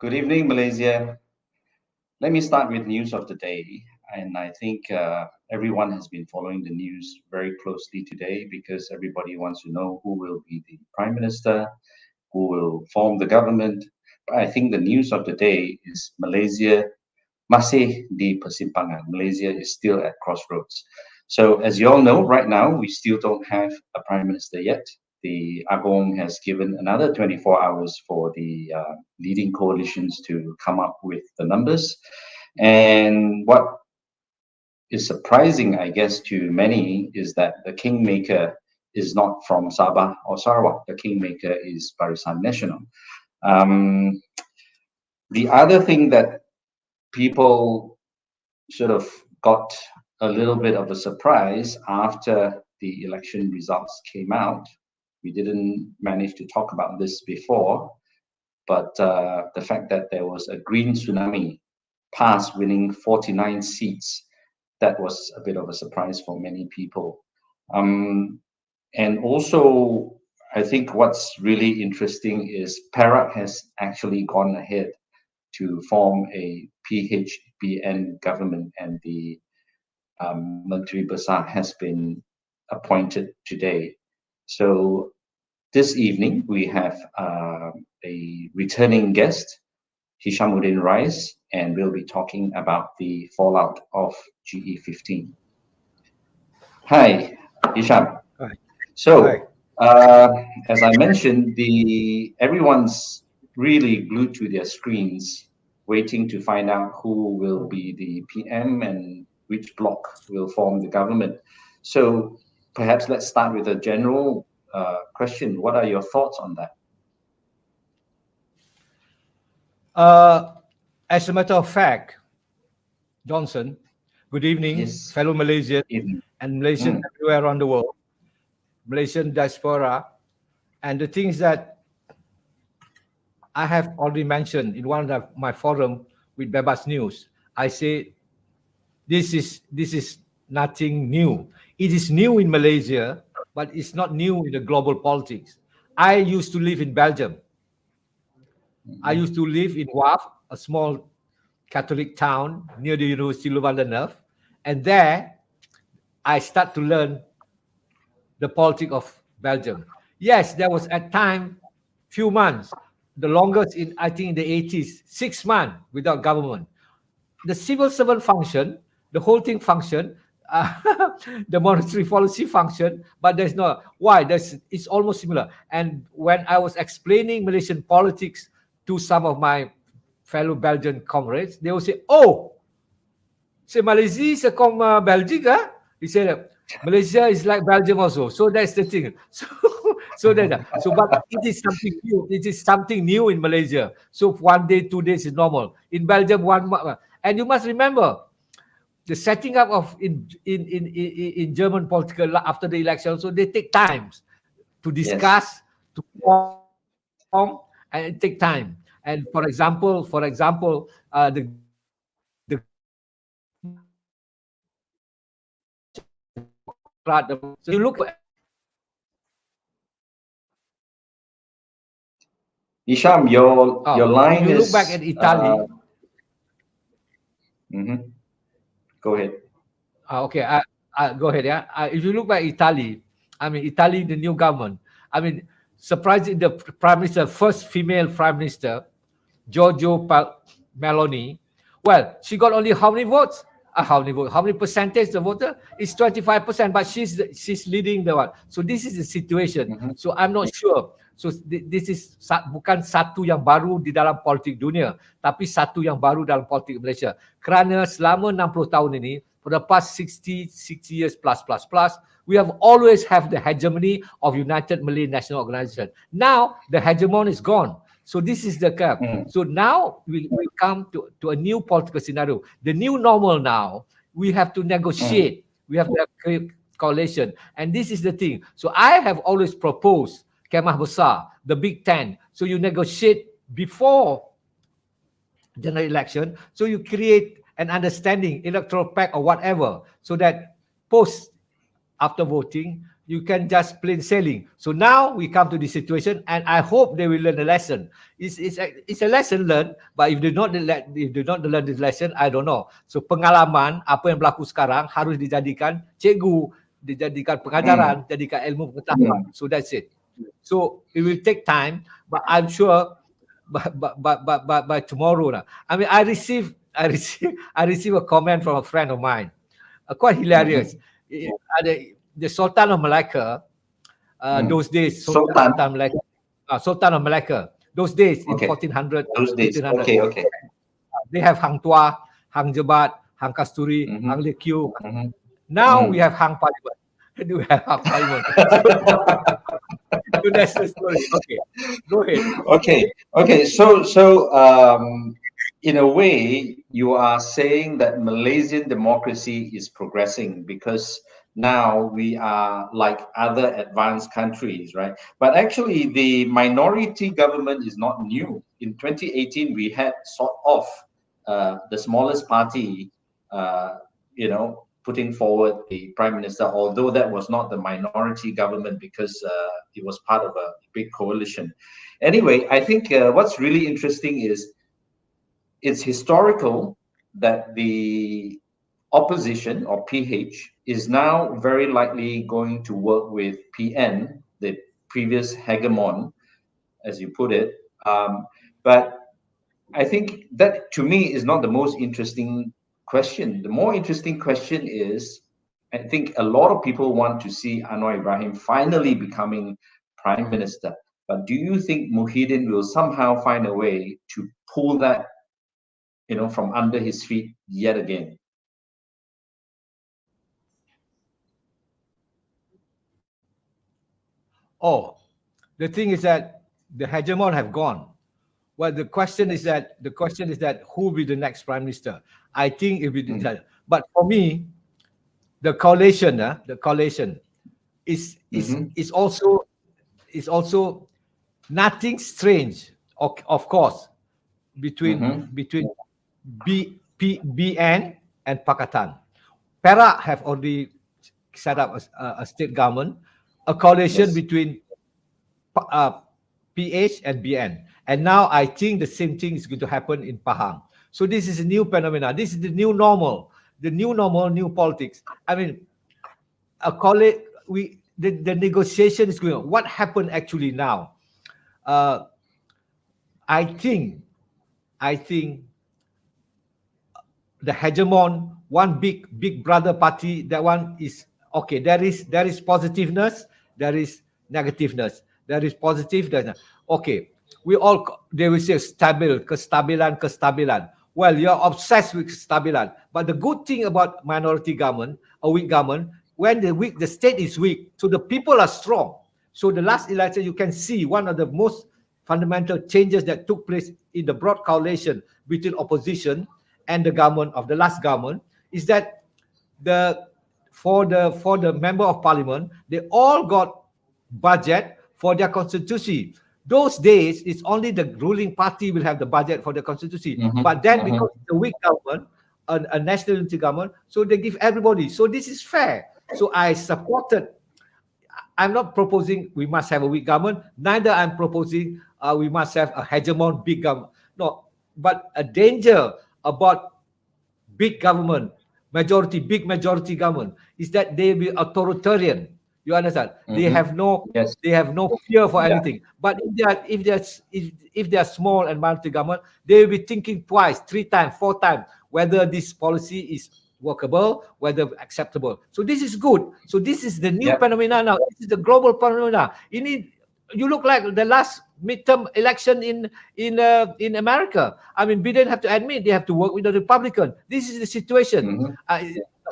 Good evening, Malaysia. Let me start with news of the day. And I think everyone has been following the news very closely today because everybody wants to know who will be the Prime Minister, who will form the government. But I think the news of the day is Malaysia masih di Persimpangan. Malaysia is still at crossroads. So as you all know, right now, we still don't have a Prime Minister yet. The Agong has given another 24 hours for the leading coalitions to come up with the numbers. And what is surprising, I guess, to many is that the kingmaker is not from Sabah or Sarawak. The kingmaker is Barisan Nasional. The other thing that people sort of got a little bit of a surprise after the election results came out. We didn't manage to talk about this before, but the fact that there was a green tsunami pass winning 49 seats, that was a bit of a surprise for many people. And also, I think what's really interesting is Perak has actually gone ahead to form a PHBN government, and the Menteri Besar has been appointed today. So this evening we have a returning guest, Hishamuddin Rais, and we'll be talking about the fallout of GE15. Hi, Hisham. Hi. So, Hi. as I mentioned, everyone's really glued to their screens, waiting to find out who will be the PM and which bloc will form the government. So, perhaps let's start with a general question. What are your thoughts on that? As a matter of fact, Johnson, good evening, Yes. fellow Malaysians Evening. and Malaysians everywhere around the world, Malaysian diaspora. And the things that I have already mentioned in one of my forum with Bebas News, I say this is nothing new. It is new in Malaysia, but it's not new in the global politics. I used to live in Belgium. I used to live in Waf, a small Catholic town near the University of Louvain-la-Neuve, and there I start to learn the politics of Belgium. Yes, there was at time few months, the longest in I think in the 80s, 6 months without government. The civil servant function, the whole thing function, the monetary policy function, but there's no why. It's almost similar. And when I was explaining Malaysian politics to some of my fellow Belgian comrades, they will say, "Oh, c'est Malaysia, c'est comme Belgique, huh?" He said, "Malaysia is like Belgium also." So that's the thing. But it is something new. It is something new in Malaysia. So 1 day, 2 days is normal. In Belgium, 1 month. And you must remember, the setting up of in German political after the election, so they take times to discuss, to form, and it take time. And for example, the so you look. Hisham, your line you is. Look back at Italy. Go ahead. Okay, go ahead. Yeah, if you look back Italy, I mean Italy, the new government. I mean, surprising, the prime minister, first female prime minister, Giorgio Meloni. Well, she got only how many votes? How many percentage the voter? It's 25%, but she's leading the one. So this is the situation. So I'm not sure. So this is bukan satu yang baru di dalam politik dunia, tapi satu yang baru dalam politik Malaysia. Kerana selama 60 tahun ini, for the past 60 years plus, we have always have the hegemony of United Malay National Organization. Now the hegemon is gone. So this is the cap. So now we come to a new political scenario. The new normal now, we have to negotiate. We have to have coalition. And this is the thing. So I have always proposed Kemah Besar, the Big Ten. So you negotiate before general election. So you create an understanding, electoral pact or whatever, so that after voting, you can just plain sailing. So now we come to this situation, and I hope they will learn a lesson. It's a lesson learned, but if they not learn this lesson, I don't know. So pengalaman apa yang berlaku sekarang harus dijadikan cikgu, dijadikan pengajaran, jadikan ilmu pengetahuan. So that's it. So it will take time, but I'm sure by tomorrow. I mean, I received a comment from a friend of mine, quite hilarious. The Sultan of Malacca, those days, Sultan of Malacca, those days in 1400. Those days, 1500, okay. They have Hang Tuah, Hang Jebat, Hang Kasturi, Hang Lekyu. Now we have Hang Parlimen. We have Hang Parlimen. So that's the story. Okay, go ahead. Okay. So in a way, you are saying that Malaysian democracy is progressing because now we are like other advanced countries, right? But actually, the minority government is not new. In 2018, we had sort of the smallest party, putting forward the prime minister, although that was not the minority government because it was part of a big coalition. Anyway, I think what's really interesting is it's historical that the opposition, or PH, is now very likely going to work with PN, the previous hegemon, as you put it. But I think that, to me, is not the most interesting question. The more interesting question is, I think a lot of people want to see Anwar Ibrahim finally becoming prime minister. But do you think Muhyiddin will somehow find a way to pull that, from under his feet yet again? Oh, the thing is that the hegemon have gone. Well, the question is that who will be the next prime minister? I think it will be decided. But for me, the coalition is also nothing strange, of course, between BN and Pakatan. Perak have already set up a state government, a coalition between PH and BN. And now I think the same thing is going to happen in Pahang. So this is a new phenomenon. This is the new normal, new politics. I mean, the negotiation is going on. What happened actually now? I think the hegemon, one big brother party, that one is okay. There is positiveness, there is negativeness. There is positiveness. Okay, they will say kestabilan. Well, you're obsessed with kestabilan. But the good thing about minority government, a weak government, when the state is weak, so the people are strong. So the last election, you can see one of the most fundamental changes that took place in the broad coalition between opposition and the government of the last government is that for the member of parliament, they all got budget for their constituency. Those days, it's only the ruling party will have the budget for the constituency. But then because the weak government, a national unity government, so they give everybody. So this is fair. So I supported. I'm not proposing we must have a weak government. Neither I'm proposing we must have a hegemon big government. No, but a danger about big government, big majority government, is that they will be authoritarian. You understand? They have no fear for anything. But if they are small and minority government, they will be thinking twice, 3 times, 4 times whether this policy is workable, whether acceptable. So this is good. So this is the new phenomena now. This is the global phenomena. You look like the last midterm election in America. I mean, Biden have to admit they have to work with the Republican. This is the situation.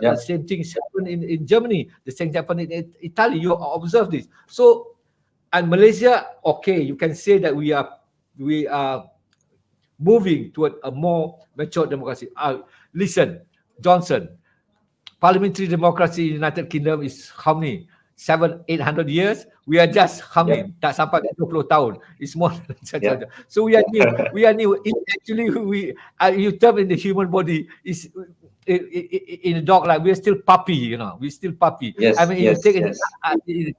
The same thing happened in Germany. The same happened in Italy. You observe this. So, and Malaysia, okay, you can say that we are moving toward a more mature democracy. Listen, Johnson, parliamentary democracy in the United Kingdom is how many? 700-800 years. We are just how many? Tak sampai 20 tahun. It's more than that. So we are new. Actually, you term in the human body is in a dog like we're still puppy, you know, we're still puppy. Yes, I mean, yes, if you take yes. a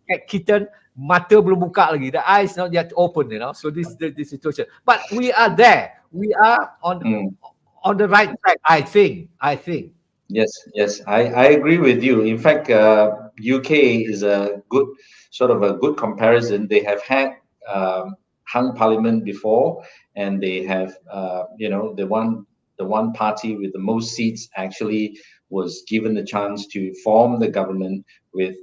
cat kitten, mata belum buka lagi, the eyes not yet open, you know. So this the situation. But we are there. We are on the right track. I think. Yes, yes, I agree with you. In fact, UK is a good sort of a good comparison. They have had hung parliament before, and they have the one party with the most seats actually was given the chance to form the government with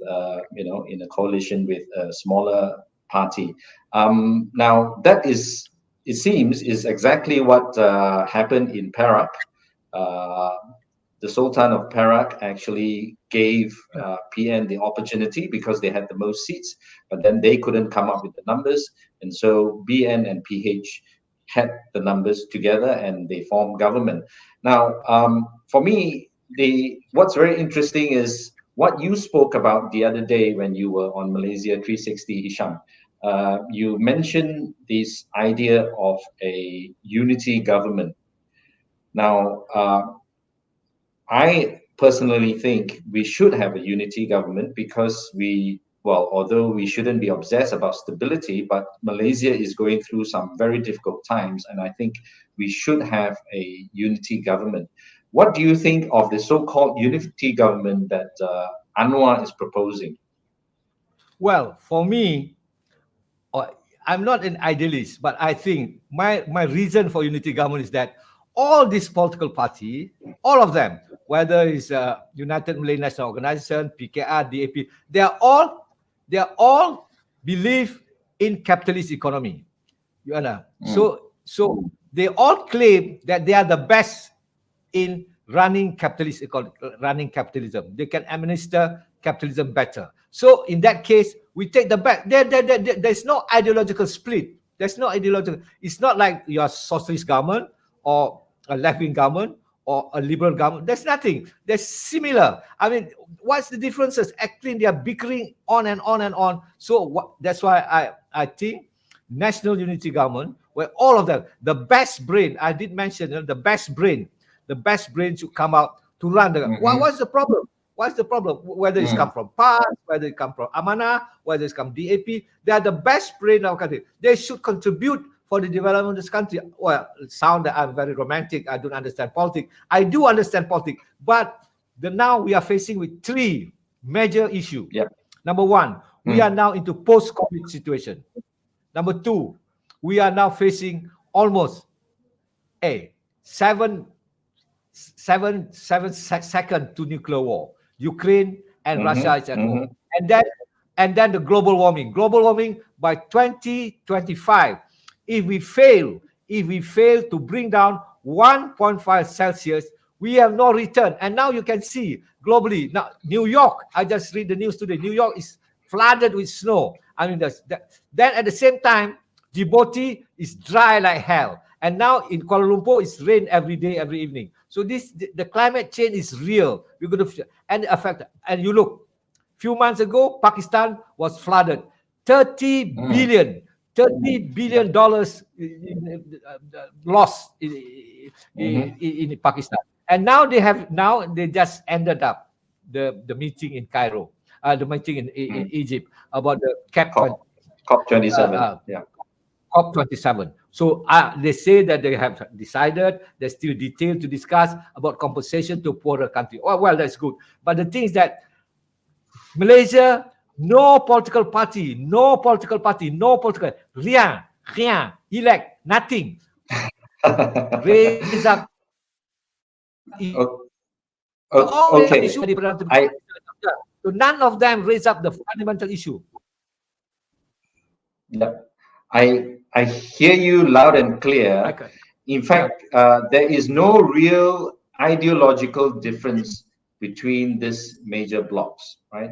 in a coalition with a smaller party. Now that is, it seems, is exactly what happened in Perak. The Sultan of Perak actually gave PN the opportunity because they had the most seats, but then they couldn't come up with the numbers, and so BN and PH had the numbers together and they formed government. Now, for me, what's very interesting is what you spoke about the other day when you were on Malaysia 360, Hisham. You mentioned this idea of a unity government. Now, I personally think we should have a unity government because although we shouldn't be obsessed about stability, but Malaysia is going through some very difficult times, and I think we should have a unity government. What do you think of the so-called unity government that Anwar is proposing? Well, for me, I'm not an idealist, but I think my reason for unity government is that all these political parties, all of them, whether it's United Malay National Organization, PKR, DAP, they are all believe in capitalist economy. You know, so they all claim that they are the best in running capitalism. They can administer capitalism better. So in that case, we take the back. There's no ideological split. There's no ideological. It's not like your socialist government or a left-wing government or a liberal government. There's nothing. They're similar. I mean, what's the differences? Actually, they are bickering on and on and on. So that's why I think national unity government, where all of them, the best brain, I did mention the best brain should come out to run the. What's the problem? What's the problem? Whether it's come from PAS, whether it come from Amanah, whether it's come DAP, they are the best brain of our country. They should contribute for the development of this country. Well, it sounds that I'm very romantic. I don't understand politics. I do understand politics, but now we are facing with three major issues. Yep. Number one, we are now into post-COVID situation. Number two, we are now facing almost a seven second to nuclear war. Ukraine and Russia is at war. And then the global warming. Global warming by 2025. If we fail to bring down 1.5 Celsius, we have no return. And now you can see globally. Now, New York, I just read the news today. New York is flooded with snow. I mean, then at the same time, Djibouti is dry like hell. And now in Kuala Lumpur, it's rain every day, every evening. So the climate change is real. We're going to and affect. And you look, few months ago, Pakistan was flooded. $30 billion lost in Pakistan. And now they just ended up the meeting in Cairo, the meeting in Egypt about the COP27. COP27. So they say that they have decided, there's still detail to discuss about compensation to poorer country. Oh, well, that's good. But the thing is that Malaysia, no political party, rien, elect, nothing. Raise up. Okay. So none of them raise up the fundamental issue. Yeah, I hear you loud and clear. Okay. In fact, there is no real ideological difference between these major blocks, right?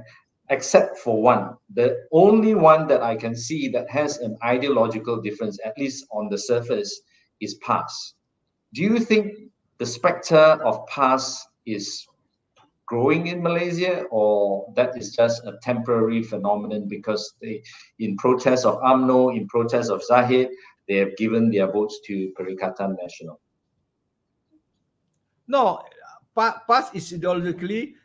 Except for one. The only one that I can see that has an ideological difference, at least on the surface, is PAS. Do you think the spectre of PAS is growing in Malaysia, or that is just a temporary phenomenon because they, in protest of UMNO, in protest of Zahid, they have given their votes to Perikatan Nasional? No, PAS is ideologically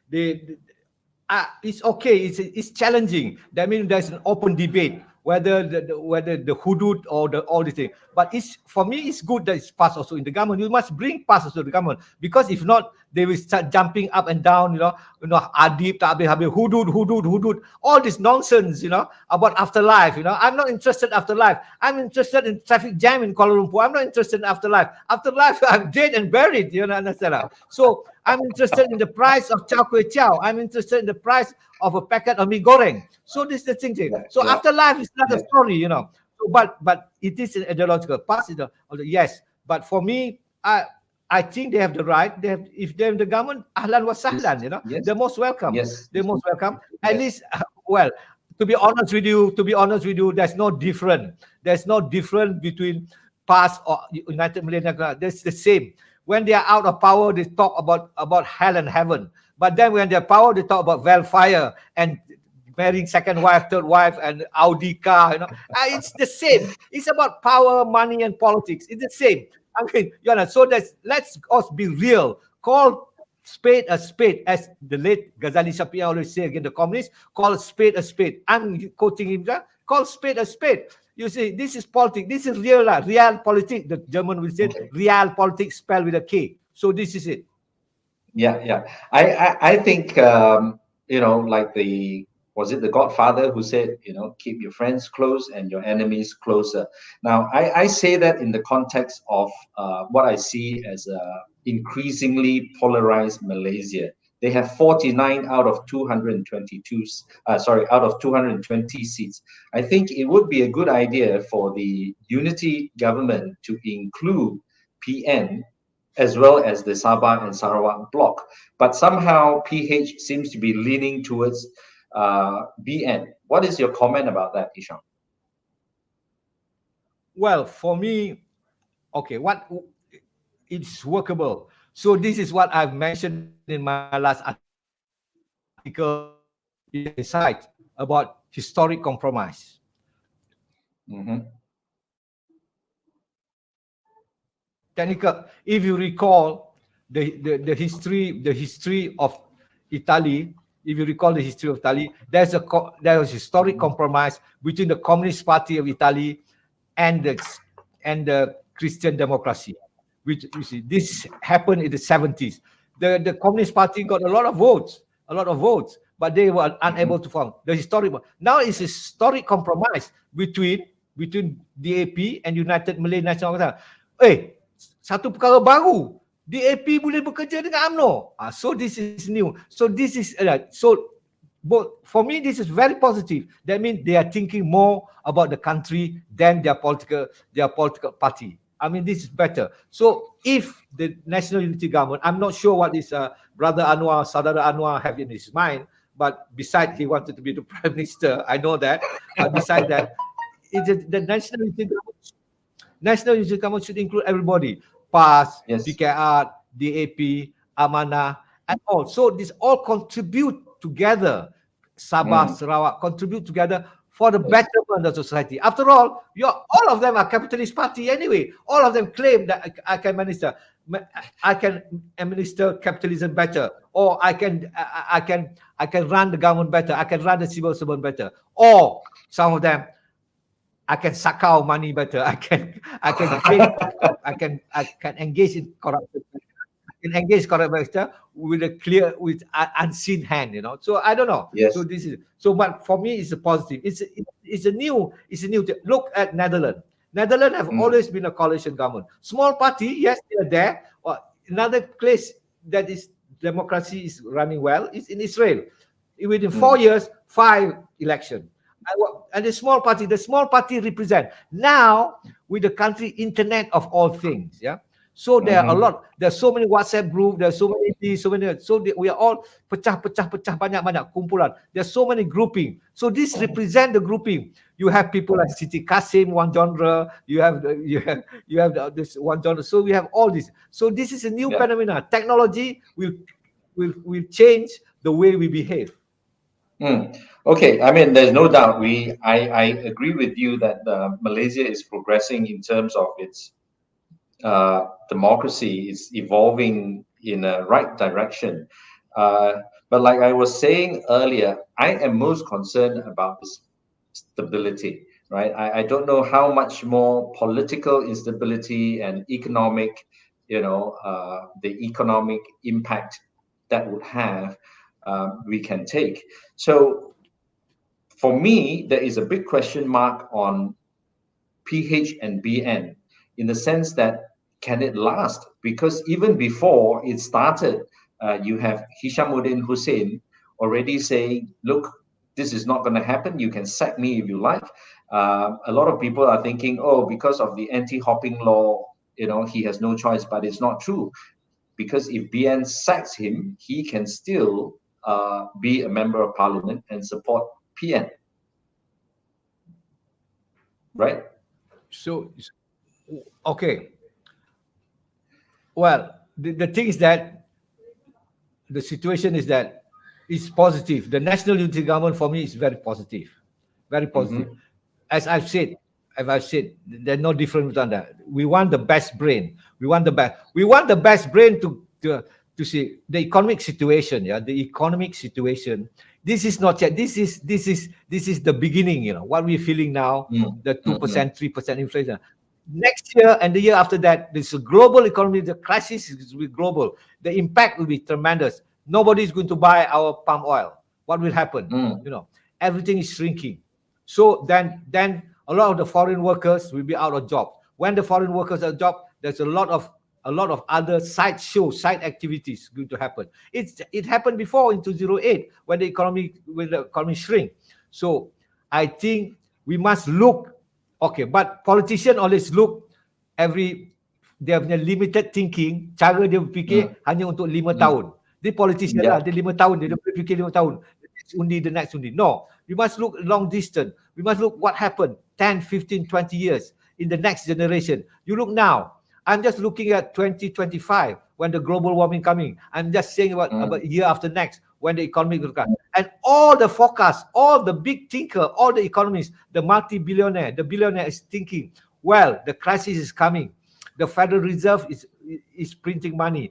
it's okay. It's challenging. That means there's an open debate whether the hudud or all these things. But for me, it's good that it's PAS also in the government. You must bring PAS also to the government, because if not, they will start jumping up and down. Adib, tak habis, hudud, all this nonsense. About afterlife. I'm not interested in afterlife. I'm interested in traffic jam in Kuala Lumpur. I'm not interested in afterlife. Afterlife, I'm dead and buried. You understand? So I'm interested in the price of chao kueh chow. I'm interested in the price of a packet of mee goreng. So this is the thing. So afterlife is not a story, So, but it is an ideological path. Yes, but for me, I think they have the right. If they're in the government, ahlan wa sahlan. Yes. They're most welcome. Yes. They're most welcome. At least, well, to be honest with you, there's no difference. There's no difference between PAS or United Malaysia. That's the same. When they are out of power, they talk about hell and heaven. But then when they're power, they talk about welfare and marrying second wife, third wife, and Audi car. It's the same. It's about power, money, and politics. It's the same. I mean, so let's us be real. Call spade a spade, as the late Ghazali Shapia always say again. The communists call a spade a spade. I'm quoting him. Call spade a spade. You see, this is politics. This is real politics. The German will say real politics spelled with a K. So this is it. Yeah. I think like was it the Godfather who said, keep your friends close and your enemies closer. Now, I say that in the context of what I see as a increasingly polarized Malaysia. They have 49 out of 222. Out of 220 seats. I think it would be a good idea for the unity government to include PN as well as the Sabah and Sarawak bloc. But somehow PH seems to be leaning towards BN. What is your comment about that, Hisham? Well, for me, okay, it's workable. So this is what I've mentioned in my last article inside about historic compromise. Technical. If you recall the history of Italy, there's a historic compromise between the Communist Party of Italy and the Christian democracy. Which you see, this happened in the 70s. The Communist Party got a lot of votes, but they were unable to form the historic. Now it's a historic compromise between DAP and United Malay National Congress. Satu perkara baru, DAP boleh bekerja dengan UMNO. So this is new. So this is for me, this is very positive. That means they are thinking more about the country than their political party. I mean, this is better. So if the National Unity Government, I'm not sure what this brother Anwar, Saudara Anwar have in his mind, but besides he wanted to be the Prime Minister, I know that. But besides that, the National Unity Government should include everybody. PAS, PKR, DAP, Amanah, and all. So this all contribute together. Sabah, Sarawak contribute together for the betterment of society. After all, all of them are capitalist party anyway. All of them claim that I can administer capitalism better, or I can run the government better. I can run the civil servant better, or some of them, I can suck out money better. I can engage in corruption. can engage corrupt better with unseen hand, So I don't know. Yes. So this is but for me it's a positive. It's a new look at Netherlands. Netherlands have always been a coalition government. Small party, yes, they are there. Another place that is democracy is running well is in Israel. Within 4 years, 5 elections. And the small party represent now with the country internet of all things. Yeah. So there are a lot. There's so many WhatsApp group. There's so many. We are all pecah banyak kumpulan. There's so many grouping. So this represent the grouping. You have people like Siti Kasim, one genre. You have this one genre. So we have all this. So this is a new phenomenon. Technology will change the way we behave. Okay, I mean, there's no doubt. I agree with you that Malaysia is progressing in terms of its democracy is evolving in a right direction. But like I was saying earlier, I am most concerned about this stability, right? I don't know how much more political instability and economic, the economic impact that would have, we can take. So for me, there is a big question mark on PH and BN, in the sense that can it last? Because even before it started, you have Hishamuddin Hussein already saying, look, this is not going to happen. You can sack me if you like. A lot of people are thinking, oh, because of the anti-hopping law, he has no choice, but it's not true. Because if BN sacks him, he can still be a member of parliament and support PN. Right? So, okay. Well, the thing is that the situation is that it's positive. The national unity government for me is very positive, very positive. As I've said, there's no difference than that. We want the best brain. We want the best. We want the best brain to see the economic situation. Yeah, the economic situation. This is not yet. This is the beginning. What we're feeling now. The 2%, 3% inflation. Next year and the year after that, this global economy, the crisis will be global. The impact will be tremendous. Nobody is going to buy our palm oil. What will happen? Everything is shrinking. So then a lot of the foreign workers will be out of job. When the foreign workers are out of job, there's a lot of other side activities going to happen. It happened before in 2008 when the economy shrink. So I think we must look. Okay, but politicians always look they have limited thinking. Cara dia berfikir hanya untuk 5 tahun. Dia politician lah, dia 5 tahun, dia berfikir 5 tahun. The next undi. No, we must look long distance. We must look what happened 10, 15, 20 years in the next generation. You look now. I'm just looking at 2025 when the global warming coming. I'm just saying about year after next when the economy will come. And all the forecasts, all the big thinker, all the economists, the multi-billionaire, the billionaire is thinking, well, the crisis is coming. The Federal Reserve is printing money.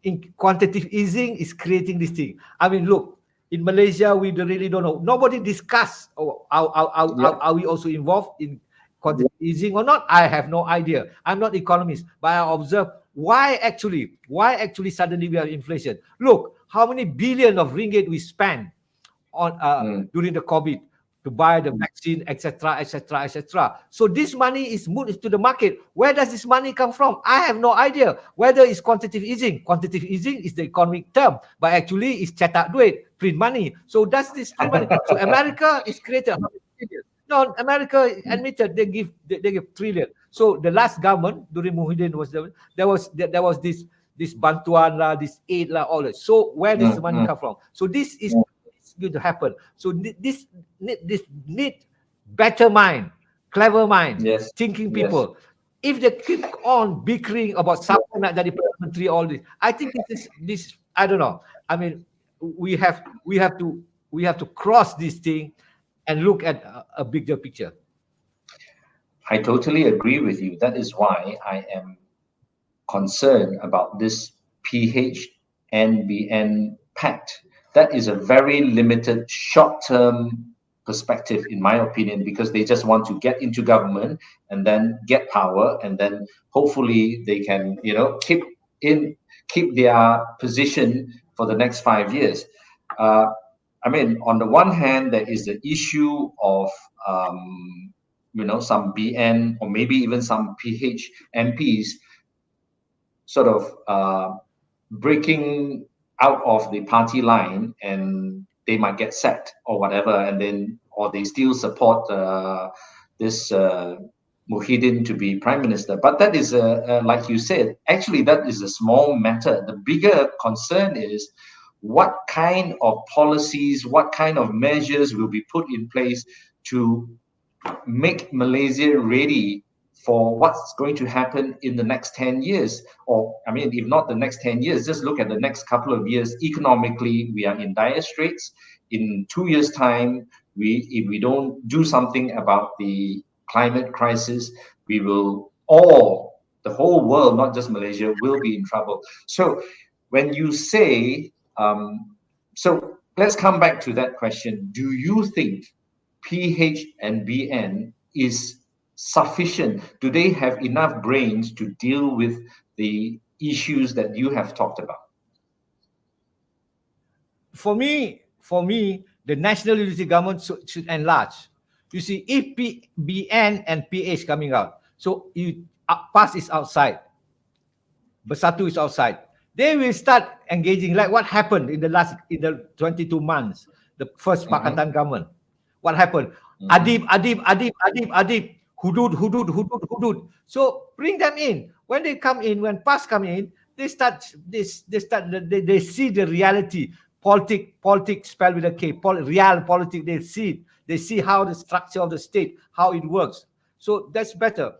In quantitative easing is creating this thing. I mean, look, in Malaysia, we really don't know. Nobody discuss are we also involved in quantitative easing or not? I have no idea. I'm not economist, but I observe why actually suddenly we have inflation. Look, how many billion of ringgit we spend on during the COVID to buy the vaccine, etc. So this money is moved to the market. Where does this money come from? I have no idea. Whether it's quantitative easing. Quantitative easing is the economic term, but actually it's cetak duit, print money. So does this print money? So America is created. No, America admitted they give trillion. So the last government during Muhyiddin there was this bantuan lah, this aid lah, all that. So where does the money come from? So this is going to happen. So this need better mind, clever mind, thinking people. If they keep on bickering about siapa nak jadi Perdana Menteri, all this, I think this I don't know. I mean, we have to cross this thing and look at a bigger picture. I totally agree with you. That is why I am concerned about this PH-NBN pact. That is a very limited short-term perspective, in my opinion, because they just want to get into government and then get power, and then hopefully they can, keep their position for the next 5 years. I mean, on the one hand, there is the issue of, some BN or maybe even some PH MPs sort of breaking out of the party line, and they might get sacked or whatever, or they still support this Muhyiddin to be prime minister. But that is, like you said, actually that is a small matter. The bigger concern is what kind of policies, what kind of measures will be put in place to make Malaysia ready for what's going to happen in the next 10 years. Or, I mean, if not the next 10 years, just look at the next couple of years. Economically, we are in dire straits. In 2 years' time, if we don't do something about the climate crisis, the whole world, not just Malaysia, will be in trouble. So when you say, so let's come back to that question. Do you think PH and BN is sufficient? Do they have enough brains to deal with the issues that you have talked about? For me, the national unity government should enlarge. You see, if BN and PH coming out, so PAS is outside, Bersatu is outside, they will start engaging like what happened in the 22 months, the first Pakatan government. What happened? Adib, Hudud. So bring them in. When they come in, when PAS come in, they see the reality. Politics spelled with a K. Real politics. They see it. They see how the structure of the state, how it works. So that's better.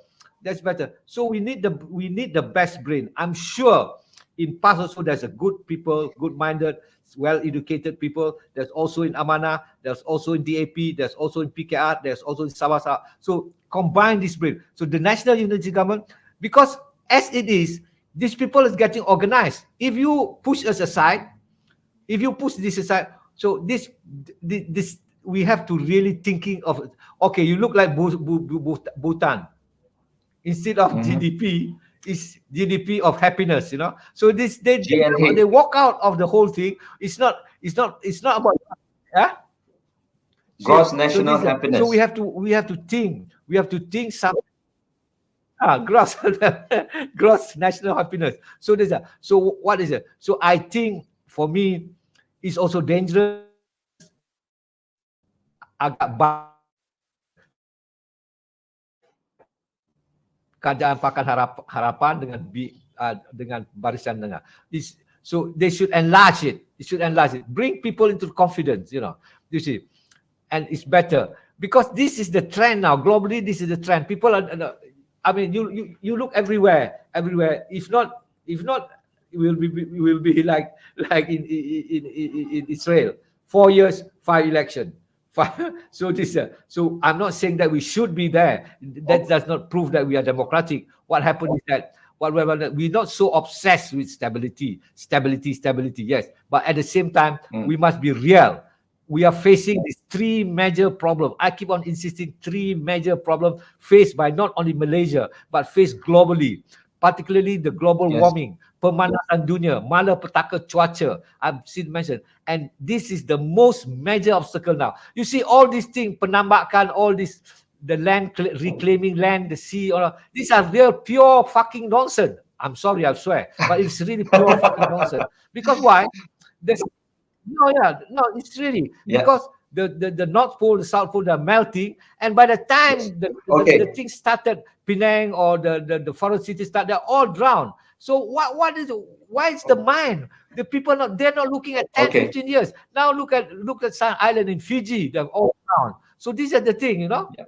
So we need the best brain. I'm sure in PAS also there's a good people, good-minded, well-educated people. There's also in Amanah, there's also in DAP, there's also in PKR, there's also in Sabah. So combine this brain. So the national unity government, because as it is, these people is getting organized. If you push us aside, so this we have to really thinking of, okay, you look like Bhutan. Instead of GDP, is GDP of happiness, you know. So they walk out of the whole thing. It's not about gross national happiness. So we have to think some gross national happiness. So there's so what is it? So I think for me it's also dangerous. Agak Kerajaan Pakatan Harapan dengan Barisan Menengah. So they should enlarge it. Bring people into confidence, you know. You see, and it's better because this is the trend now. Globally, this is the trend. People are. I mean, you look everywhere. If not, will be like in Israel. 4 years, 5 election. So I'm not saying that we should be there. That does not prove that we are democratic. What happened is that we're not so obsessed with stability. Yes, but at the same time, we must be real. We are facing these 3 major problems. I keep on insisting 3 major problems faced by not only Malaysia but faced globally, particularly the global warming, pemanasan dunia, malapetaka cuaca. I've seen mentioned, and this is the most major obstacle now. You see all these things, penambakan, all this, the land reclaiming land, the sea, these are real pure fucking nonsense. I'm sorry, I swear, but it's really pure fucking nonsense. Because why? It's really because the North Pole, the South Pole, they're melting, and by the time the thing started, Penang or the foreign cities start, they're all drowned. So why is the mind? The people they're not looking at 10, 15 years. Now look at some island in Fiji, they're all drowned. So these are the thing, you know. Yeah.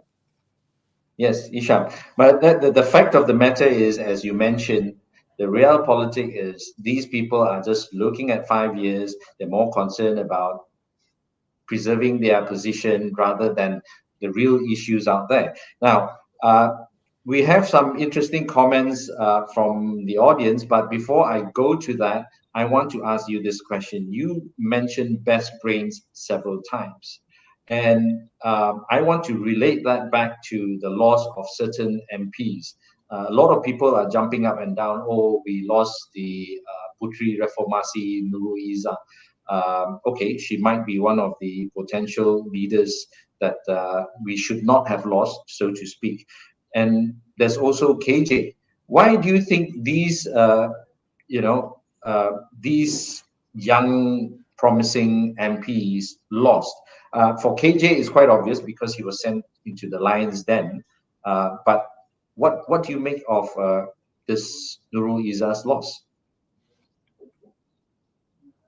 Yes, Hisham. But the fact of the matter is, as you mentioned, the real politic is these people are just looking at 5 years. They're more concerned about preserving their position rather than the real issues out there. Now, we have some interesting comments from the audience, but before I go to that, I want to ask you this question. You mentioned best brains several times, and I want to relate that back to the loss of certain MPs. A lot of people are jumping up and down. Oh, we lost the Putri Reformasi Nurul Izzah. Okay, she might be one of the potential leaders that we should not have lost, so to speak. And there's also KJ. Why do you think these, these young, promising MPs lost? For KJ, it's quite obvious because he was sent into the lion's den. But what do you make of this Nurul Izzah's loss?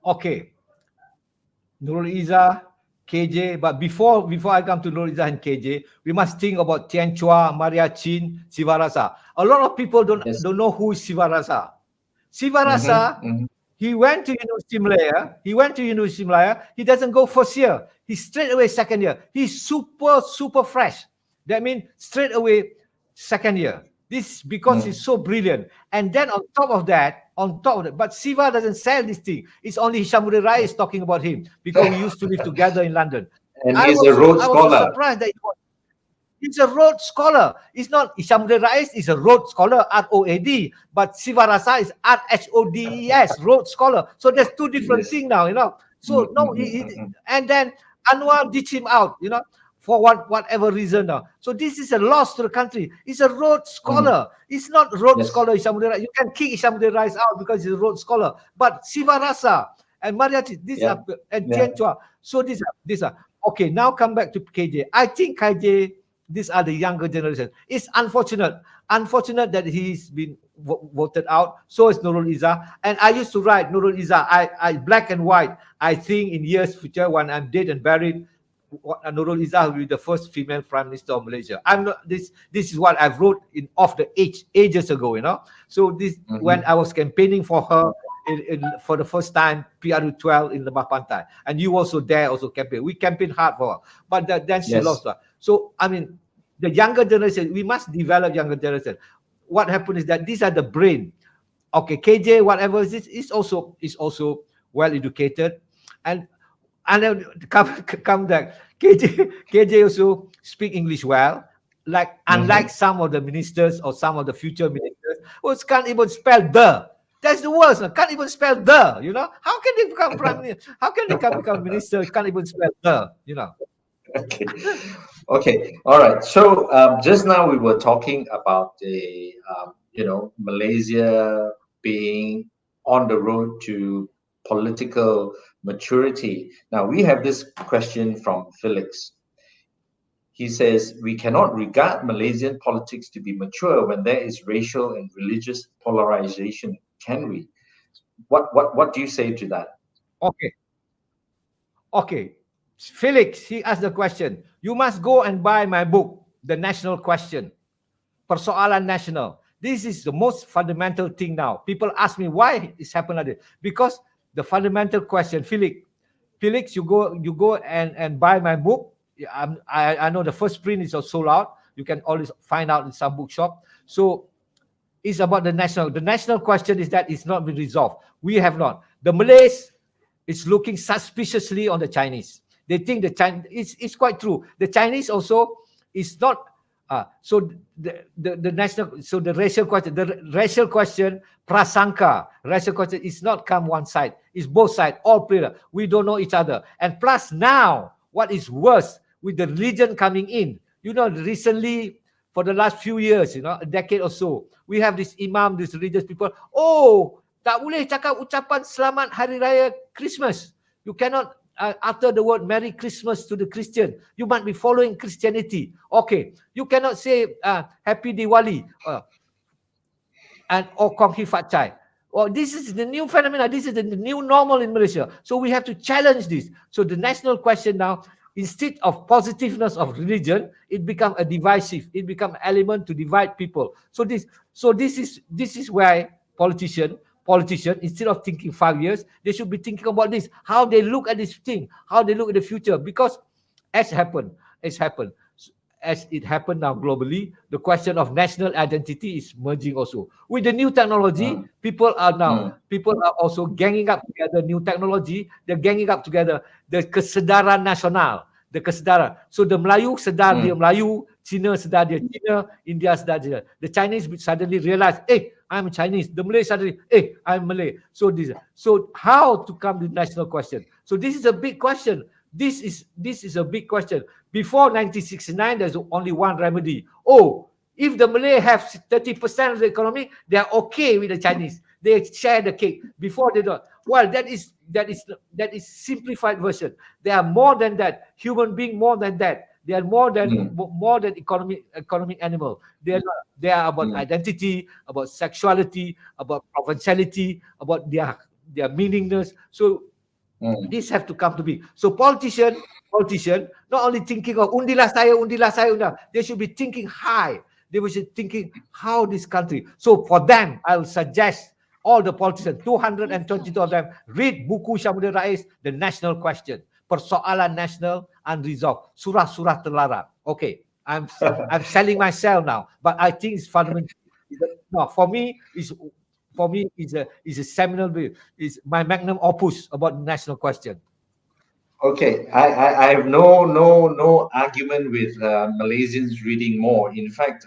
Okay, Nurul Izzah, KJ, but before I come to Nurul Izzah and KJ, we must think about Tian Chua, Maria Chin, Siva Rasa. A lot of people don't know who is Siva Rasa. Siva Rasa, he went to University Malaya. He doesn't go first year. He's straight away second year. He's super fresh. That means straight away second year. This because he's so brilliant. And then on top of that, on top of it. But Siva doesn't sell this thing. It's only Hishamuddin Rais talking about him because we used to live together in London. And he's a Rhodes I was Scholar. so surprised that he's a Rhodes Scholar. It's not Hishamuddin Rais is a Rhodes Scholar, ROAD, but Siva Rasa is RHODES, Rhodes Scholar. So there's two different things now, you know. So no, and then Anwar ditched him out, you know, for whatever reason now. So this is a loss to the country. He's a Rhodes Scholar. It's not Rhodes Scholar Hishamuddin Rais. You can kick Hishamuddin Rais out because he's a Rhodes Scholar. But Siva Rasa and Mariachi, these are, and Tian Chua. So these are. Okay, now come back to KJ. I think KJ, these are the younger generation. It's unfortunate that he's been voted out. So is Nurul Izzah. And I used to write Nurul Izzah. I black and white. I think in years future, when I'm dead and buried, Nurul Izzah will be the first female prime minister of Malaysia. I'm not. This is what I've wrote in off the ages ago. You know. So this when I was campaigning for her. For the first time, PRU12 in Lebah Pantai, and you also there also campaign. We campaigned hard for her, but then she lost her. So I mean, the younger generation, we must develop younger generation. What happened is that these are the brain. Okay, KJ, whatever is also well educated, and then come back. KJ also speak English well. Like unlike some of the ministers or some of the future ministers who can't even spell the. That's the worst. Can't even spell the, you know. How can they become prime minister? How can they become minister? Can't even spell the, you know. Okay. All right. So just now we were talking about the, Malaysia being on the road to political maturity. Now we have this question from Felix. He says, we cannot regard Malaysian politics to be mature when there is racial and religious polarization. Can we? What do you say to that? Okay. Felix, he asked the question. You must go and buy my book, The National Question, Persoalan Nasional. This is the most fundamental thing now. People ask me why it's happened like this. Because the fundamental question, Felix, you go and buy my book. I know the first print is sold out. You can always find out in some bookshop. So it's about the national. The national question is that it's not been resolved. We have not. The Malays is looking suspiciously on the Chinese. They think the Chinese. It's quite true. The Chinese also is not. So the national. So the racial question, prasangka, racial question is not come one side. It's both sides. All player. We don't know each other. And plus now, what is worse with the religion coming in? You know, recently. For the last few years, you know, a decade or so, we have this imam, these religious people. Oh, tak boleh cakap ucapan selamat hari raya Christmas. You cannot utter the word Merry Christmas to the Christian. You might be following Christianity. Okay, you cannot say Happy Diwali or Kong Hee Fat Chai. Well, this is the new phenomenon. This is the new normal in Malaysia. So we have to challenge this. So the national question now. Instead of positiveness of religion, it become a divisive. It become an element to divide people. So this is why politician instead of thinking 5 years, they should be thinking about this. How they look at this thing. How they look at the future. Because as it happened now globally, the question of national identity is merging also with the new technology. People are also ganging up together. New technology, they're ganging up together. The kesedaran nasional, the kesedaran. So the Melayu sedar dia Melayu, Cina sedar dia Cina, India sedar dia. The Chinese suddenly realize, hey, I'm Chinese. The Malay suddenly, hey, I'm Malay. So how to come to the national question? So this is a big question. This is a big question. Before 1969, there's only one remedy. Oh, if the Malay have 30% of the economy, they are okay with the Chinese. They share the cake. Before they don't. Well, that is simplified version. They are more than that. Human being more than that. They are more than economic animal. They are about identity, about sexuality, about provinciality, about their meaningless. So this have to come to be. So politician not only thinking of undilah saya. They should be thinking high. They should be thinking how this country. So for them, I will suggest all the politicians, 222 of them, read buku Hishamuddin Rais, The National Question, Persoalan Nasional Unresolved, Surah Terlarang. Okay, I'm selling myself now, but I think it's fundamental. No, for me, for me is a seminal view. Is my magnum opus about the national question. Okay, I have no argument with Malaysians reading more. In fact,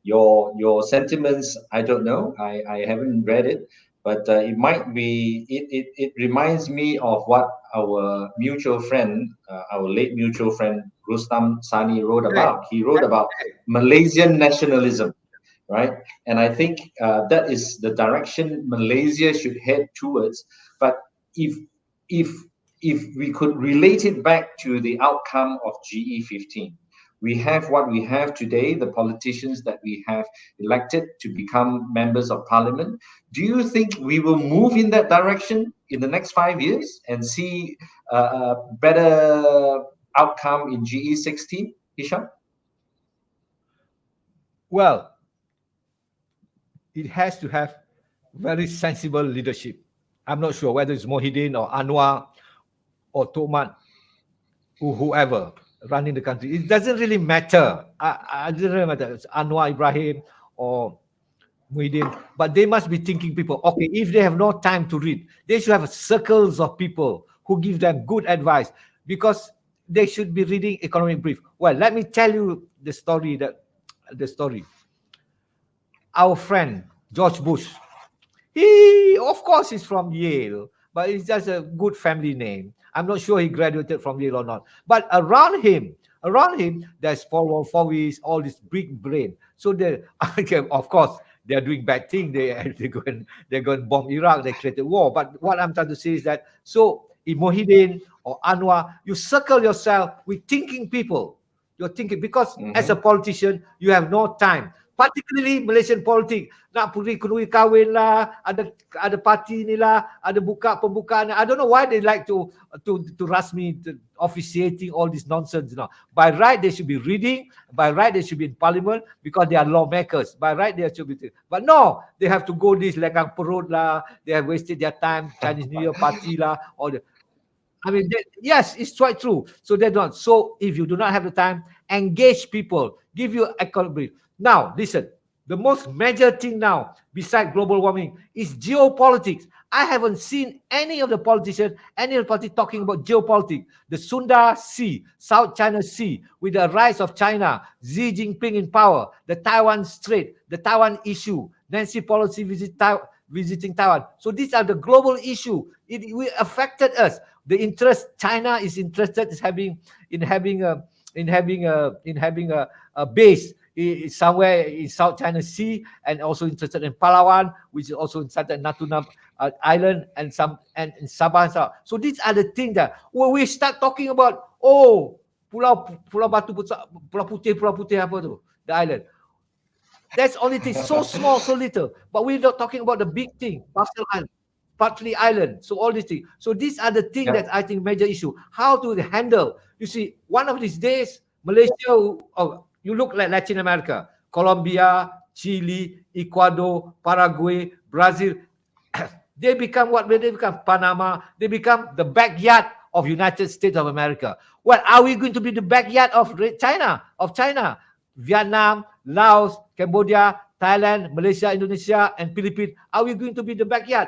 your sentiments, I don't know. I haven't read it, but it might be. It reminds me of what our mutual friend, our late mutual friend Rustam Sani wrote about. He wrote about Malaysian nationalism, right? And I think that is the direction Malaysia should head towards. But if if if we could relate it back to the outcome of GE15, we have what we have today, the politicians that we have elected to become members of parliament. Do you think we will move in that direction in the next 5 years and see a better outcome in GE16, Hisham? Well, it has to have very sensible leadership. I'm not sure whether it's Mohideen or Anwar or Tomat or whoever running the country. It doesn't really matter. I doesn't really matter. It's Anwar Ibrahim or Mohideen, but they must be thinking people. Okay, if they have no time to read, they should have circles of people who give them good advice, because they should be reading economic brief. Well, let me tell you the story. Our friend George Bush, he of course is from Yale, but it's just a good family name. I'm not sure he graduated from Yale or not. But around him, there's Paul Wolfowitz, all this big brain. So they, of course, they're doing bad things. They're going to bomb Iraq. They created war. But what I'm trying to say is that, so if Mohideen or Anwar, you circle yourself with thinking people. You're thinking, because as a politician, you have no time. Particularly Malaysian politik, nak pergi kenui kahwin lah, ada parti ni lah, ada pembukaan. I don't know why they like to rush me to officiating all this nonsense. You know, by right they should be reading. By right they should be in parliament because they are lawmakers. By right they should be. But no, they have to go this legang perut lah. They have wasted their time. Chinese New Year party lah. I mean, yes, it's quite true. So they don't. So if you do not have the time, engage people. Give you economic brief. Now, listen, the most major thing now, besides global warming, is geopolitics. I haven't seen any of the politicians, any of the party talking about geopolitics. The Sunda Sea, South China Sea, with the rise of China, Xi Jinping in power, the Taiwan Strait, the Taiwan issue, Nancy Pelosi visiting Taiwan. So these are the global issue. It affected us. The interest China is interested in having a base somewhere in South China Sea, and also interested in Palawan, which is also inside Natuna Island, and Sabah. So these are the things that when we start talking about, Pulau Putih apa tu, the island. That's only thing, so small, so little. But we're not talking about the big thing, Pastel Island, Patli Island. So all these things. So these are the things that I think major issue. How to handle. You see, one of these days, Malaysia. You look like Latin America, Colombia, Chile, Ecuador, Paraguay, Brazil. They become what? They become Panama. They become the backyard of United States of America. Well, are we going to be the backyard of China? Vietnam, Laos, Cambodia, Thailand, Malaysia, Indonesia, and Philippines. Are we going to be the backyard?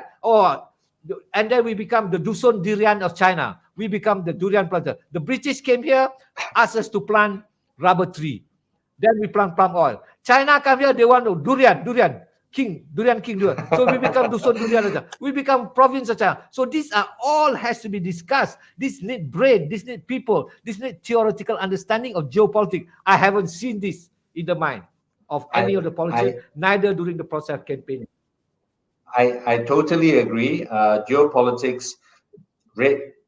And then we become the Dusun Durian of China. We become the durian planter. The British came here, asked us to plant rubber tree. Then we plant palm oil. China come here, they want durian king. So we become Dusun Durian. We become province of China. So these are all has to be discussed. This need brain, this need people, this need theoretical understanding of geopolitics. I haven't seen this in the mind of any of the politicians, neither during the process of campaigning. I totally agree. Geopolitics,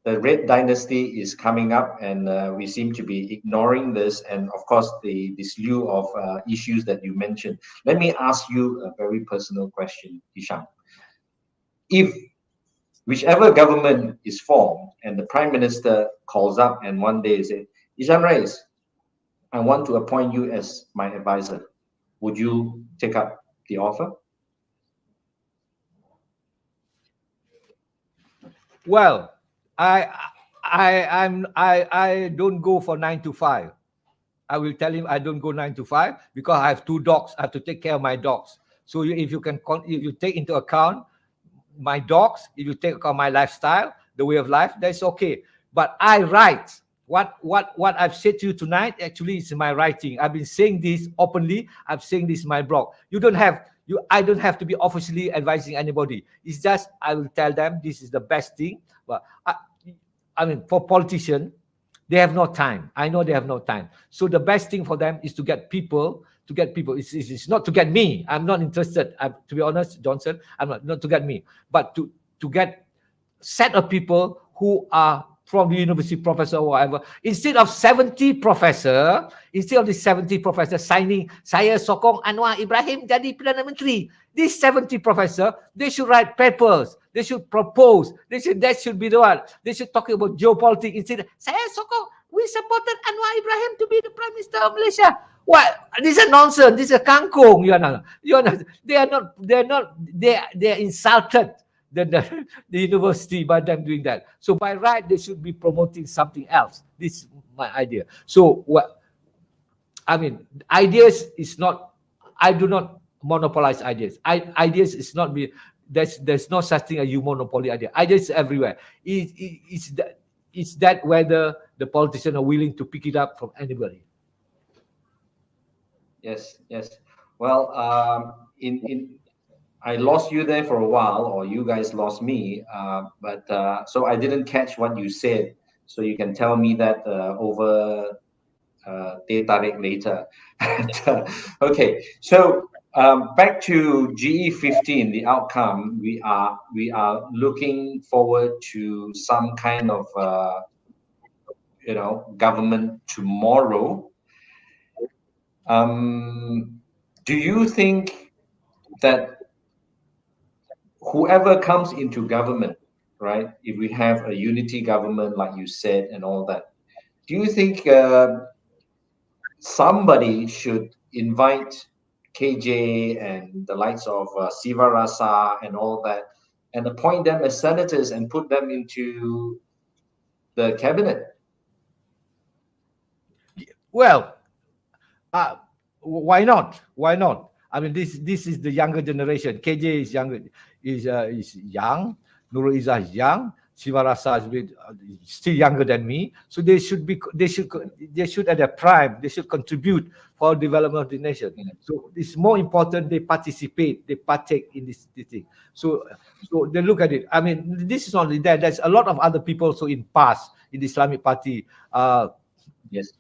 the Red Dynasty is coming up, and we seem to be ignoring this. And of course, the slew of issues that you mentioned. Let me ask you a very personal question, Hisham. If whichever government is formed and the Prime Minister calls up and one day says, Hisham Rais, I want to appoint you as my advisor, would you take up the offer? Well, I don't go for 9 to 5. I will tell him I don't go 9 to 5 because I have 2 dogs. I have to take care of my dogs. So if you take into account my dogs, if you take account my lifestyle, the way of life, that's okay. But I write what I've said to you tonight. Actually, it's my writing. I've been saying this openly. I'm saying this in my blog. I don't have to be officially advising anybody. It's just I will tell them this is the best thing. But I mean, for politicians, they have no time. I know they have no time. So the best thing for them is to get people. It's not to get me. I'm not interested. To be honest, Johnson, I'm not to get me, but to get set of people who are from the university professor or whatever. Instead of 70 professor signing, saya sokong Anwar Ibrahim jadi Perdana Menteri. These 70 professor, they should write papers. They should propose. That should be the one. They should talk about geopolitics instead. Saya sokong. We supported Anwar Ibrahim to be the Prime Minister of Malaysia. What? This is nonsense. This is kangkung. They are insulted the university by them doing that. So by right, they should be promoting something else. This is my idea. So ideas is not. I do not monopolize ideas. Ideas is not be. There's no such thing as you monopoly idea. Ideas everywhere. It's that whether the politicians are willing to pick it up from anybody. Yes. Well, I lost you there for a while, or you guys lost me. But so I didn't catch what you said. So you can tell me that over teh tarik later. Okay. So back to GE15, the outcome. We are looking forward to some kind of government tomorrow. Do you think that whoever comes into government, right, if we have a unity government like you said and all that, do you think somebody should invite KJ and the likes of Siva Rasa and all that and appoint them as senators and put them into the cabinet? Well, why not? Why not? I mean, this is the younger generation. KJ is younger, is young. Nurul Izzah is young. Siva Rasa is still younger than me. So they should at their prime. They should contribute for development of the nation. So it's more important they participate, they partake in this thing. So they look at it. I mean, this is not only that. There's a lot of other people also in past in the Islamic Party. Yes.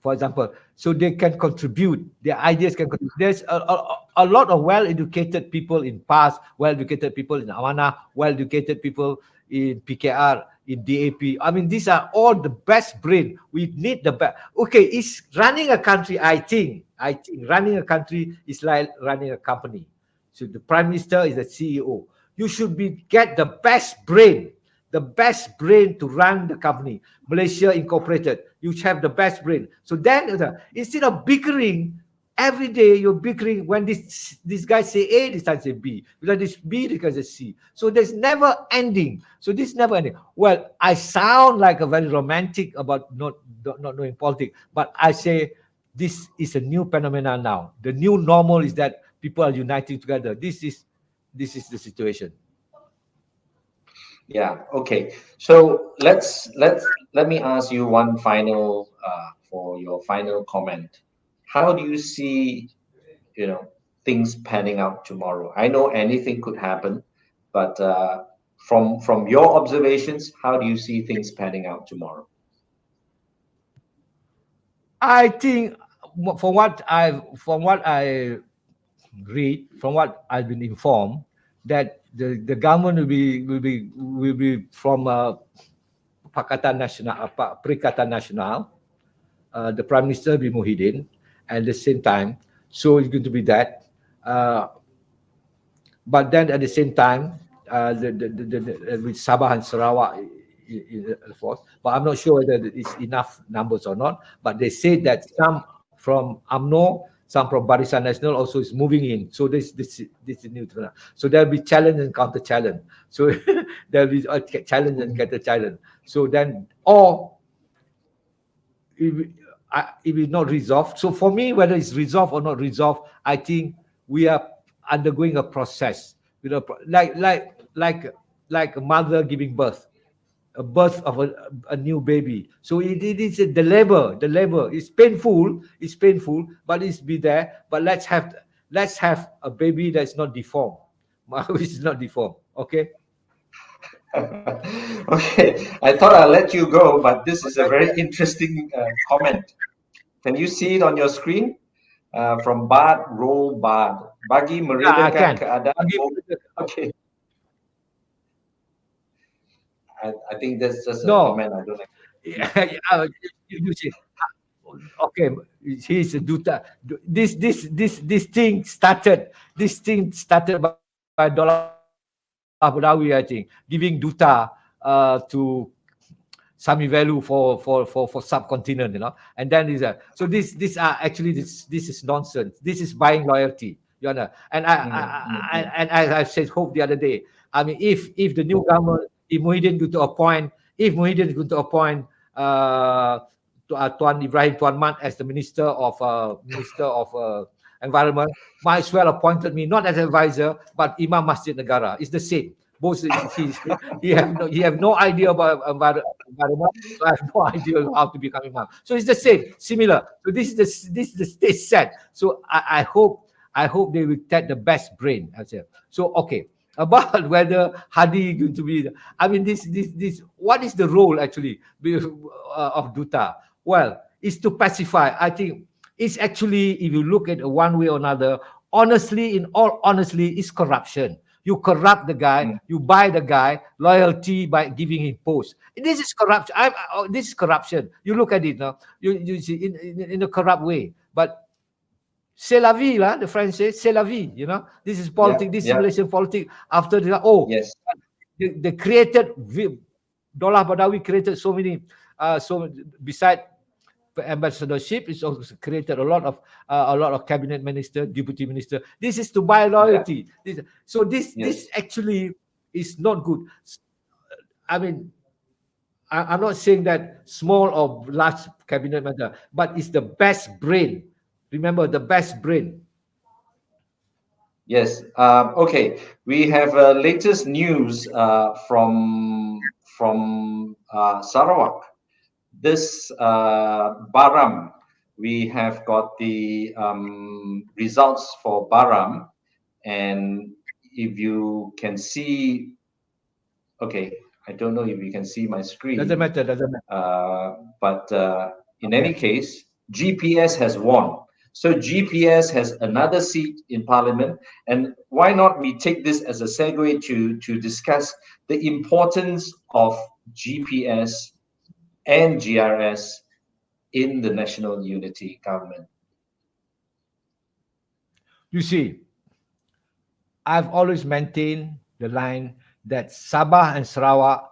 For example, so they can contribute, their ideas can contribute. There's a lot of well-educated people in PAS, well-educated people in Amanah, well-educated people in PKR, in DAP. I mean, these are all the best brain. We need the best. Okay, it's running a country, I think running a country is like running a company. So the Prime Minister is the CEO. You should get the best brain to run the company. Malaysia Incorporated, you have the best brain. So then, instead of bickering every day, you're bickering when this guy say A, this guy say B. Because this B, this guy say C. So there's never ending. So this never ending. Well, I sound like a very romantic about not knowing politics, but I say this is a new phenomenon now. The new normal is that people are uniting together. This is the situation. Yeah. Okay. So let me ask you one final for your final comment. How do you see things panning out tomorrow? I know anything could happen, but from your observations, how do you see things panning out tomorrow? I think from what I read, from what I've been informed, that the government will be from Pakatan Nasional, Perikatan Nasional, the Prime Minister will be Muhyiddin, and at the same time, so it's going to be that. But then at the same time, with Sabah and Sarawak in the force, but I'm not sure whether it's enough numbers or not. But they say that some from UMNO, some from Barisan Nasional also is moving in. So this is new. So there'll be challenge and counter challenge. So there'll be a challenge and counter challenge. So then, or if it's not resolved. So for me, whether it's resolved or not resolved, I think we are undergoing a process, you know, like a mother giving birth, a birth of a new baby. So it is the labor is painful, but it's be there. But let's have a baby that's not deformed, which is not deformed. Okay. Okay, I thought I'll let you go, but this is a very interesting comment. Can you see it on your screen? From Bad Roll Bad. Bagi meredakan keadaan. Okay. I think that's just a comment. I don't know. You see. Okay, he's a duta. This thing started. This thing started by Dollah Badawi, I think, giving duta to Sami Value for subcontinent, you know, and then is so these are actually this is nonsense. This is buying loyalty, you know. And I said hope the other day. I mean, if the new government, if Muhyiddin going to appoint Tuan Ibrahim Tuan Mat as the Minister of Environment, might as well appointed me not as advisor but Imam Masjid Negara. It's the same. Both he have no idea about environment, so I have no idea how to become imam. So it's the same, similar. So this is the stage set. So I hope they will take the best brain. I said. So okay, about whether Hadi going to be, I mean this what is the role actually of Duta? Well, it's to pacify. I think it's actually, if you look at it one way or another, honestly, in all honesty, it's corruption. You corrupt the guy, you buy the guy loyalty by giving him posts. This is corruption. This is corruption. You look at it now. You see in a corrupt way. But c'est la vie, the French say, c'est la vie. You know, this is politics. This is Malaysian politics. After the they created. Dollah Badawi created so many. So beside ambassadorship, it's also created a lot of cabinet minister, deputy minister. This is to buy loyalty. This actually is not good. I mean, I'm not saying that small or large cabinet matter, but it's the best brain. Remember, the best brain. Yes. Okay. We have latest news from Sarawak. This Baram, we have got the results for Baram, and if you can see, okay, I don't know if you can see my screen. Doesn't matter. But in any case, GPS has won. So GPS has another seat in Parliament, and why not we take this as a segue to discuss the importance of GPS and GRS in the National Unity Government. You see, I've always maintained the line that Sabah and Sarawak,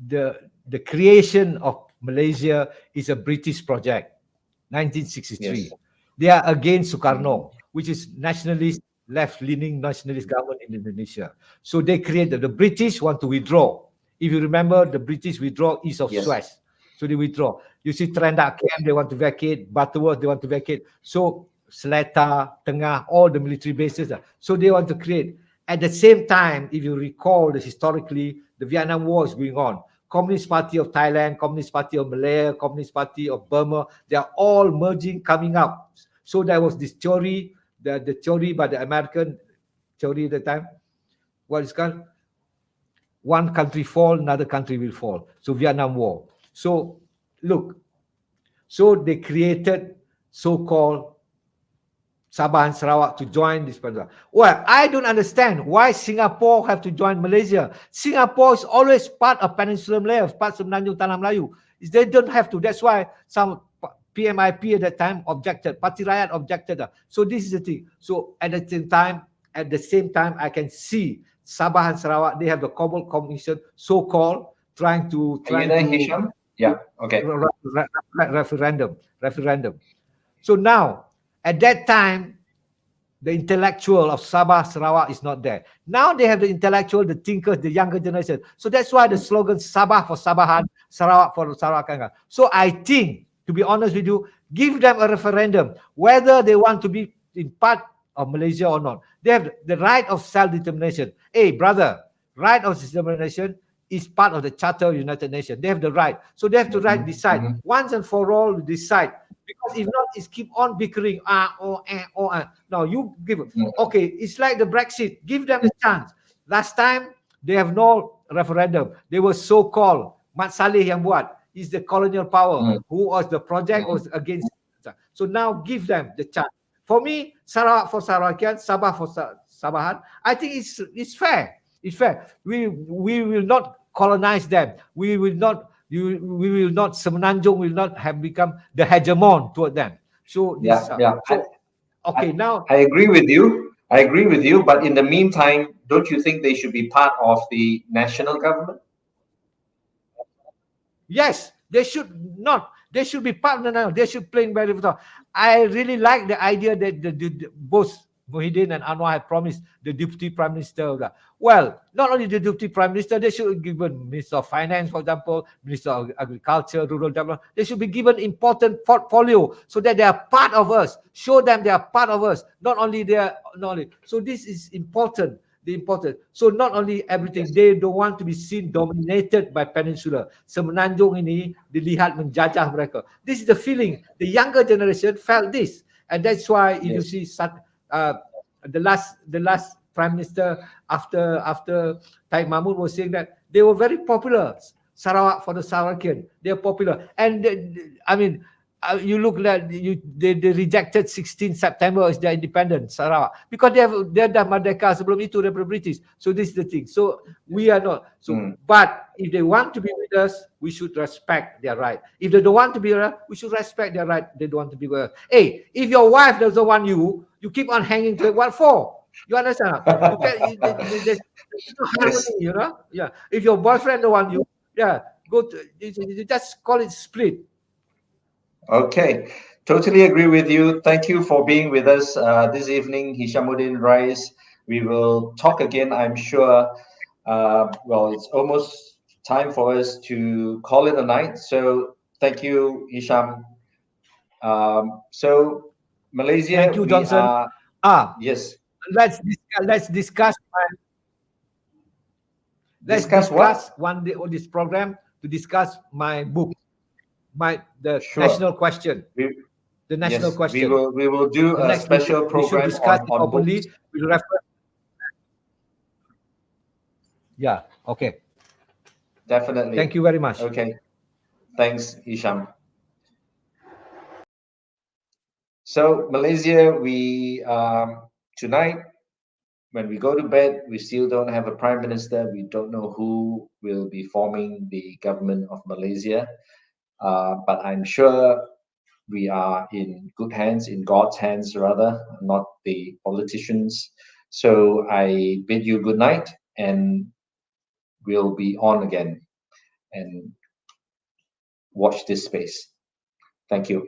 the creation of Malaysia is a British project, 1963. Yes. They are against Sukarno, which is nationalist, left-leaning nationalist government in Indonesia. So they created, the British want to withdraw. If you remember, the British withdraw east of Suez. So they withdraw. You see Trendak camp, they want to vacate. Butterworth, they want to vacate. So Seletar, Tengah, all the military bases. So they want to create. At the same time, if you recall this historically, the Vietnam War is going on. Communist Party of Thailand, Communist Party of Malaya, Communist Party of Burma, they are all merging, coming up. So there was this theory, the theory by the American theory at the time. What is called? One country fall, another country will fall. So Vietnam War. So look, so they created so-called Sabah and Sarawak to join this program. Well, I don't understand why Singapore have to join Malaysia. Singapore is always part of Peninsular Malaya, part of Semenanjung Tanah Melayu. They don't have to. That's why some PMIP at that time objected. Parti Rakyat objected. So this is the thing. So at the same time, I can see Sabah and Sarawak, they have the Cobalt Commission, so-called, trying to Hisham? Yeah, okay. Referendum. So now, at that time, the intellectual of Sabah, Sarawak is not there. Now they have the intellectual, the thinkers, the younger generation. So that's why the slogan Sabah for Sabahan, Sarawak for Sarawakan. So I think, to be honest with you, give them a referendum whether they want to be in part of Malaysia or not. They have the right of self-determination. Hey, brother, right of self-determination is part of the Charter of United Nations. They have the right. So they have to decide once and for all, decide. Because if not, it's keep on bickering. Now you give it. Okay, it's like the Brexit. Give them a chance. Last time, they have no referendum. They were so-called. Mat Saleh yang buat. Is the colonial power. Who was the project was against. So now give them the chance. For me, Sarawak for Sarawakian, Sabah for Sabahan, I think it's fair. It's fair. We will not colonize them. We will not Semenanjung will not have become the hegemon toward them. So this, okay, now I agree with you. But in the meantime, don't you think they should be part of the national government? Yes, they should not. They should be partner now. They should play very well. I really like the idea that both Muhyiddin and Anwar have promised the Deputy Prime Minister. Well, not only the Deputy Prime Minister, they should be given Minister of Finance, for example, Minister of Agriculture, Rural Development. They should be given important portfolio so that they are part of us. Show them they are part of us. Not only their knowledge. So this is important. So not only everything, they don't want to be seen dominated by Peninsula. Semenanjung ini dilihat menjajah mereka. This is the feeling. The younger generation felt this, and that's why if you see the last Prime Minister after Taib Mahmud was saying that they were very popular. Sarawak for the Sarawakian, they are popular, and I mean. You look like they rejected 16 September as their independent Sarawak because they dah merdeka sebelum itu daripada British. So this is the thing. So we are not. So but if they want to be with us, we should respect their right. If they don't want to be with us, we should respect their right. They don't want to be with us. Hey, if your wife doesn't want you, you keep on hanging to it. What for? You understand? You can, there's no harmony, you know? Yeah. If your boyfriend don't want you, go to you just call it split. Okay, totally agree with you. Thank you for being with us this evening, Hishamuddin Rais. We will talk again, I'm sure. Well, it's almost time for us to call it a night. So thank you, Hisham. So Malaysia, thank you, Johnson. Yes. Let's discuss. Let's discuss one day on this program to discuss my book. National question. The national question. We will do a special program on books. We'll refer. Yeah. Okay. Definitely. Thank you very much. Okay. Thanks, Hisham. So Malaysia, we tonight when we go to bed, we still don't have a prime minister. We don't know who will be forming the government of Malaysia. But I'm sure we are in good hands, in God's hands rather, not the politicians. So I bid you good night, and we'll be on again and watch this space. Thank you.